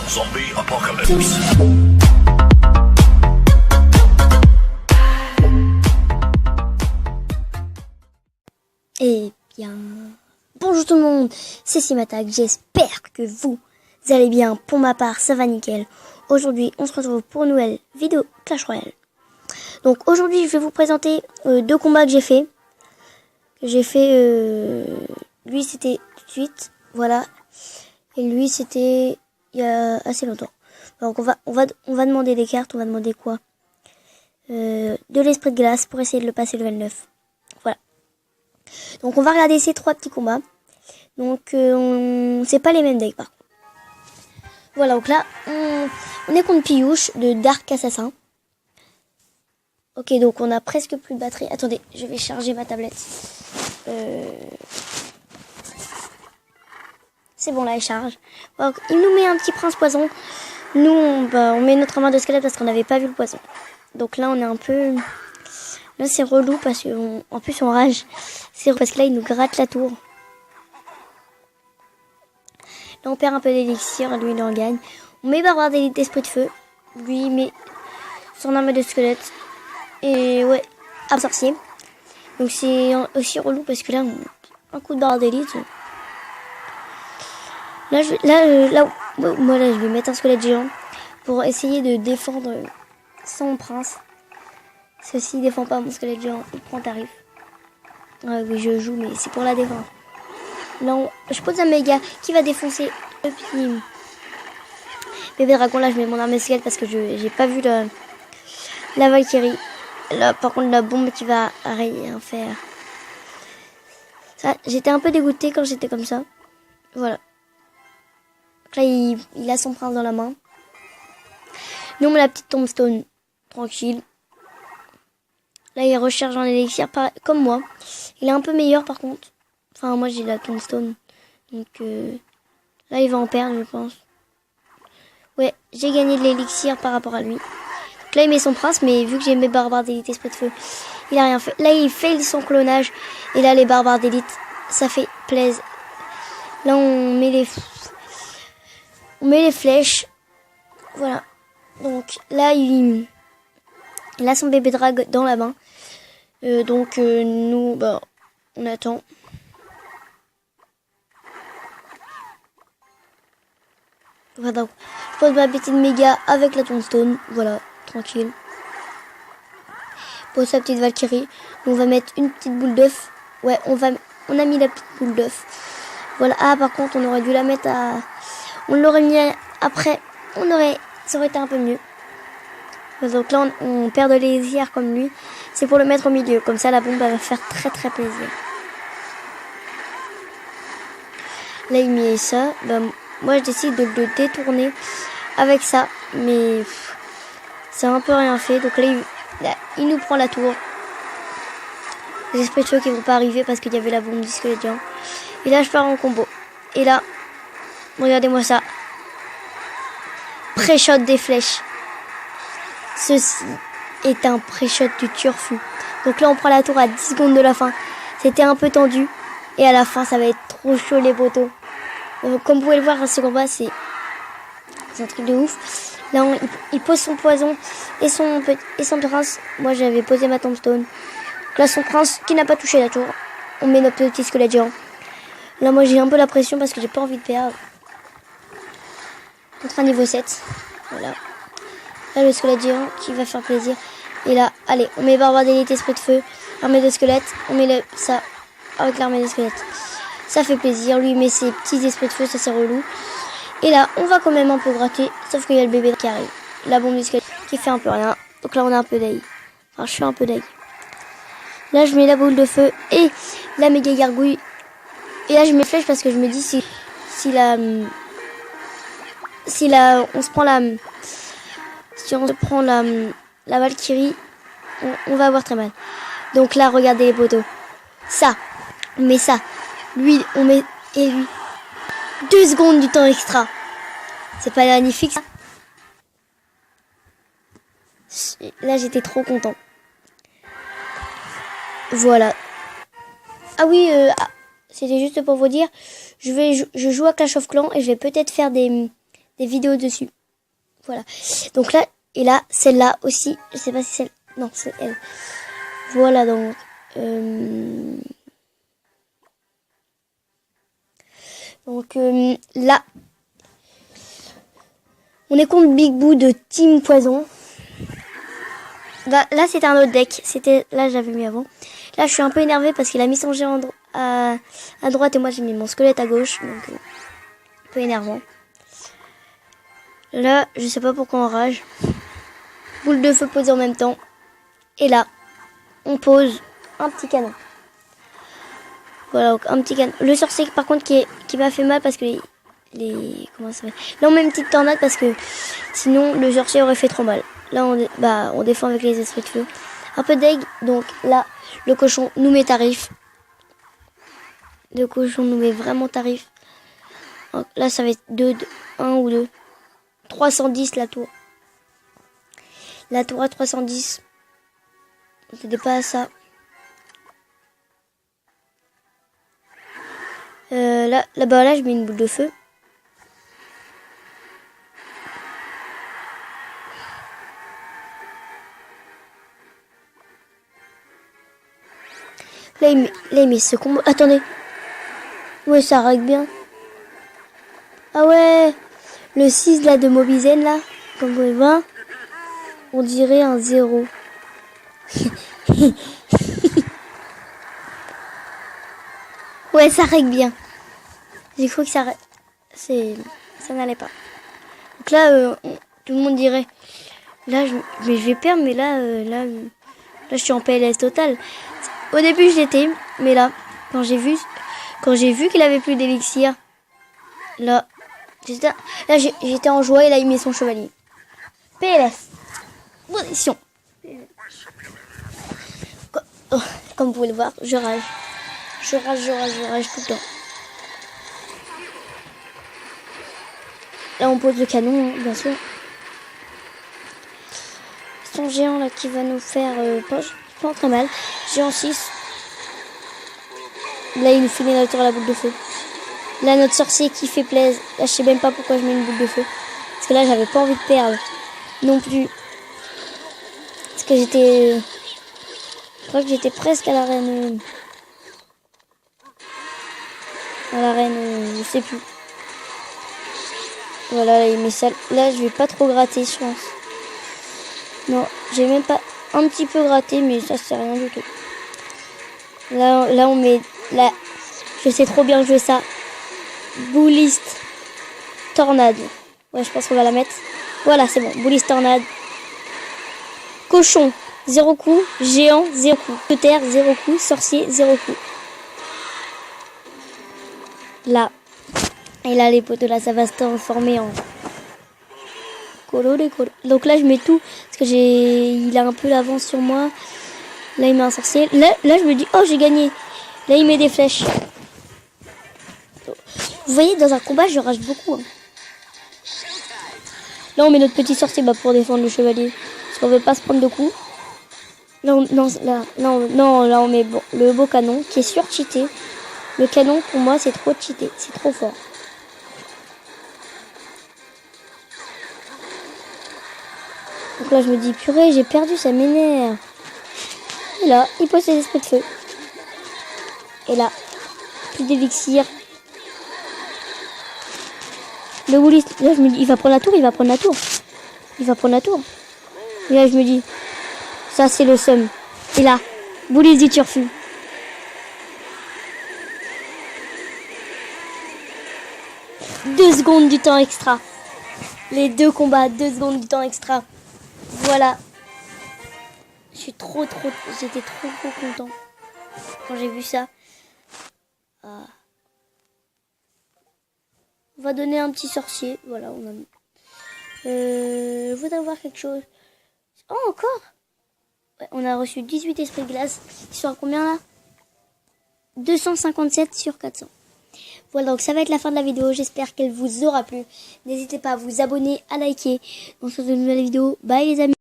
Zombie Apocalypse. Eh bien, bonjour tout le monde, c'est Simatak, j'espère que vous allez bien. Pour ma part, ça va nickel. Aujourd'hui, on se retrouve pour une nouvelle vidéo Clash Royale. Donc aujourd'hui, je vais vous présenter deux combats que j'ai fait. Lui c'était tout de suite, voilà. Et lui c'était il y a assez longtemps. Donc on va demander des cartes, on va demander quoi de l'esprit de glace pour essayer de le passer level 9. Voilà. Donc on va regarder ces trois petits combats. Donc c'est pas les mêmes decks par contre. Voilà, donc là on est contre Piyouche de Dark Assassin. Ok, donc on a presque plus de batterie. Attendez, je vais charger ma tablette. C'est bon, là elle charge. Donc, il nous met un petit prince poison. Nous on met notre main de squelette parce qu'on n'avait pas vu le poison. Donc là on est un peu... Là c'est relou parce qu'en plus on rage. C'est parce que là il nous gratte la tour. Là on perd un peu d'élixir, lui il en gagne. On met barbare d'élite d'esprit de feu. Lui il met son arme de squelette. Et ouais, un sorcier. Donc c'est aussi relou parce que là un coup de barbare d'élite. Là je vais mettre un squelette géant pour essayer de défendre son prince. Ceci défend pas mon squelette géant, il prend tarif. Oui, je joue, mais c'est pour la défense. Là, je pose un méga qui va défoncer le petit bébé dragon. Là, je mets mon arme squelette parce que j'ai pas vu la Valkyrie. Là, par contre, la bombe qui va rien faire. Ça, j'étais un peu dégoûtée quand j'étais comme ça. Voilà. Donc là, il a son prince dans la main. Nous, on met la petite tombstone tranquille. Là, il recherche un élixir comme moi. Il est un peu meilleur par contre. Enfin, moi, j'ai la tombstone. Donc, là, il va en perdre, je pense. Ouais, j'ai gagné de l'élixir par rapport à lui. Donc là, il met son prince, mais vu que j'ai mes barbares d'élite esprit de feu, il a rien fait. Là, il fait son clonage. Et là, les barbares d'élite, ça fait plaisir. Là, on met les flèches. Voilà. Donc, là, il a son bébé drague dans la main. Nous, on attend. Voilà, donc, je pose ma petite méga avec la tombstone. Voilà, tranquille. Pose sa petite Valkyrie. On va mettre une petite boule d'œuf. Ouais, on a mis la petite boule d'œuf. Voilà. Ah, par contre, on aurait dû la mettre à... On l'aurait mis après. Ça aurait été un peu mieux. Donc là, on perd de l'élixir comme lui. C'est pour le mettre au milieu. Comme ça, la bombe va faire très très plaisir. Là, il met ça. Moi, je décide de le détourner avec ça. Mais c'est un peu rien fait. Donc là, il nous prend la tour. Les esprits de feu qui vont pas arriver parce qu'il y avait la bombe du squelette géant. Et là, je pars en combo. Et là, regardez-moi ça. Pré-shot des flèches. Ceci est un pré-shot du turfu. Donc là, on prend la tour à 10 secondes de la fin. C'était un peu tendu. Et à la fin, ça va être trop chaud les poteaux. Comme vous pouvez le voir, ce combat, c'est un truc de ouf. Là, il pose son poison et son prince. Moi, j'avais posé ma tombstone. Là, son prince qui n'a pas touché la tour. On met notre petit squelette géant. Là, moi, j'ai un peu la pression parce que j'ai pas envie de perdre. Contre un niveau 7. Voilà. Là, le squelette géant qui va faire plaisir. Et là, allez, on met barbare d'élite, esprit de feu, armée de squelette. On met ça avec l'armée de squelette. Ça fait plaisir. Lui, il met ses petits esprits de feu, ça c'est relou. Et là, on va quand même un peu gratter. Sauf qu'il y a le bébé qui arrive. La bombe du squelette qui fait un peu rien. Donc là, on a un peu d'ail. Enfin, je suis un peu d'ail. Là, je mets la boule de feu et la méga gargouille. Et là, je mets flèche parce que je me dis si on se prend la Valkyrie, on va avoir très mal. Donc là, regardez les poteaux. Ça, on met ça. Lui, on met... Et lui. 2 secondes du temps extra. C'est pas magnifique, ça? Là, j'étais trop content. Voilà. Ah oui, c'était juste pour vous dire, je joue à Clash of Clans et je vais peut-être faire des des vidéos dessus. Voilà. Donc là, et là, celle-là aussi. Je sais pas si celle... Non, c'est elle. Voilà donc. Là, on est contre Big Boo de Team Poison. Là c'était un autre deck. Là, j'avais mis avant. Là, je suis un peu énervée parce qu'il a mis son géant à droite et moi, j'ai mis mon squelette à gauche. Donc, un peu énervant. Là, je sais pas pourquoi on rage. Boule de feu posée en même temps. Et là, on pose un petit canon. Voilà, donc un petit canon. Le sorcier, par contre, qui m'a fait mal parce que comment ça s'appelle ? Là, on met une petite tornade parce que sinon, le sorcier aurait fait trop mal. Là, on défend avec les esprits de feu. Un peu d'egg. Donc là, le cochon nous met tarif. Le cochon nous met vraiment tarif. Donc, là, ça va être 1 ou 2. 310 la tour. La tour à 310. C'était pas à ça. Là, je mets une boule de feu. Là, il met ce combo. Attendez. Ouais, ça règle bien. Ah ouais. Le 6 là de Mobizen là. Comme vous pouvez voir. On dirait un 0. Ouais, ça règle bien. J'ai cru que ça n'allait pas. Donc là, tout le monde dirait. Là, je vais perdre, mais là, je suis en PLS total. Au début, je l'étais, mais là, quand j'ai vu qu'il avait plus d'élixir, là, j'étais en joie et là, il met son chevalier. PLS. Position. Comme vous pouvez le voir, je rage. Je rage tout le temps. Là, on pose le canon, bien sûr. Son géant là qui va nous faire pas très mal. Géant 6. Là, il nous file la tour à la boule de feu. Là, notre sorcier qui fait plaisir. Là, je sais même pas pourquoi je mets une boule de feu. Parce que là, j'avais pas envie de perdre. Non plus. Parce que je crois que j'étais presque à l'arène. Je sais plus. Voilà, là, il met ça. Là, je vais pas trop gratter, je pense. Non, j'ai même pas un petit peu gratté, mais ça c'est rien du tout. Là, on met. Là, je sais trop bien jouer ça. Bouliste tornade. Ouais, je pense qu'on va la mettre. Voilà, c'est bon. Bouliste tornade. Cochon, 0 coup. Géant, 0 coup. De terre, 0 coup. Sorcier, 0 coup. Là. Et là, les poteaux, là, ça va se transformer en colo. Donc là, je mets tout. Parce que il a un peu l'avance sur moi. Là, il met un sorcier. Là, je me dis, oh, j'ai gagné. Là, il met des flèches. Vous voyez, dans un combat, je rage beaucoup. Hein. Là, on met notre petit sorcier pour défendre le chevalier. Parce qu'on veut pas se prendre de coups. Là, on met le beau canon qui est sur-cheaté. Le canon, pour moi, c'est trop cheaté. C'est trop fort. Donc là, je me dis, purée, j'ai perdu, ça m'énerve. Et là, il pose ses esprits de feu. Et là, plus d'élixir. Le Woolist, là, je me dis, il va prendre la tour. Et là, je me dis, ça, c'est le seum. Et là, Woolist dit turfu. Deux secondes du temps extra. Les deux combats, 2 secondes du temps extra. Voilà. J'étais trop content quand j'ai vu ça. On va donner un petit sorcier. Voilà, on a mis. Je voudrais voir quelque chose. Oh, encore ouais, on a reçu 18 esprits de glace. Ils sont à combien là 257 sur 400. Voilà, donc ça va être la fin de la vidéo. J'espère qu'elle vous aura plu. N'hésitez pas à vous abonner, à liker. On se retrouve dans une nouvelle vidéo. Bye les amis.